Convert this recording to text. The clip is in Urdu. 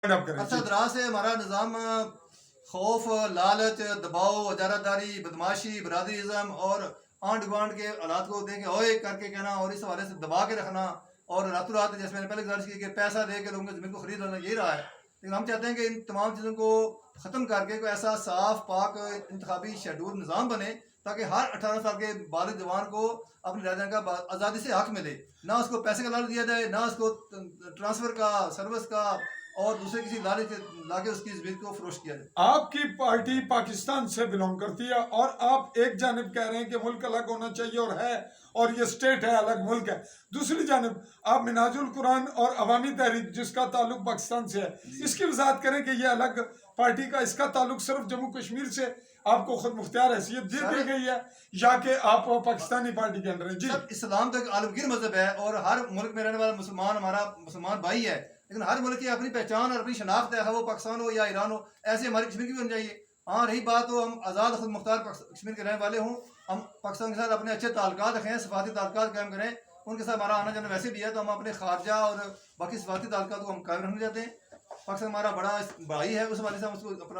عرصہ دراز سے ہمارا نظام خوف، لالچ، دباؤ، اجارہ داری، بدماشی، برادری ازم اور آنڈ گوانڈ کے حالات کو دیکھ کے اوئے کر کے کہنا اور اس حوالے سے دبا کے رکھنا اور راتوں رات جیسے میں نے پہلے گزارش کی کہ پیسہ دے کے لوگوں کی زمین کو خرید لینا، یہی رہا ہے. لیکن ہم چاہتے ہیں کہ ان تمام چیزوں کو ختم کر کے کوئی ایسا صاف پاک انتخابی شیڈول نظام بنے تاکہ ہر 18 سال کے بالغ جوان کو اپنی رائے دینے کا آزادی سے حق ملے، نہ اس کو پیسے کا لالچ دیا جائے، نہ اس کو ٹرانسفر کا، سروس کا اور دوسرے کسی لالچ سے لا کے اس کی زمین کو فروخت کیا جائے. آپ کی پارٹی پاکستان سے بلونگ کرتی ہے اور آپ ایک جانب کہہ رہے ہیں کہ ملک الگ ہونا چاہیے اور ہے، اور یہ سٹیٹ ہے، الگ ملک ہے. دوسری جانب آپ منہاج القرآن اور عوامی تحریک جس کا تعلق پاکستان سے ہے، اس کی وضاحت کریں کہ یہ الگ پارٹی کا، اس کا تعلق صرف جموں کشمیر سے آپ کو خود مختار حیثیت دی گئی ہے یا کہ آپ پاکستانی پارٹی کے اندر ہیں؟ جی سر، اسلام تو ایک عالمگیر مذہب ہے اور ہر ملک میں رہنے والا مسلمان ہمارا مسلمان بھائی ہے، لیکن ہر ملک کی اپنی پہچان اور اپنی شناخت ہے، وہ پاکستان ہو یا ایران ہو. ایسے ہماری کشمیر کی بھی بن چاہیے. ہاں رہی بات تو ہم آزاد خود مختار کشمیر کے رہنے والے ہوں، ہم پاکستان کے ساتھ اپنے اچھے تعلقات رکھیں، سفارتی تعلقات قائم کریں. ان کے ساتھ ہمارا آنا جانا ویسے بھی ہے تو ہم اپنے خارجہ اور باقی سفارتی تعلقات کو ہم قائم رکھنا چاہتے ہیں. پاکستان ہمارا بڑا بھائی ہے، اس حوالے سے ہم اس کو اپنا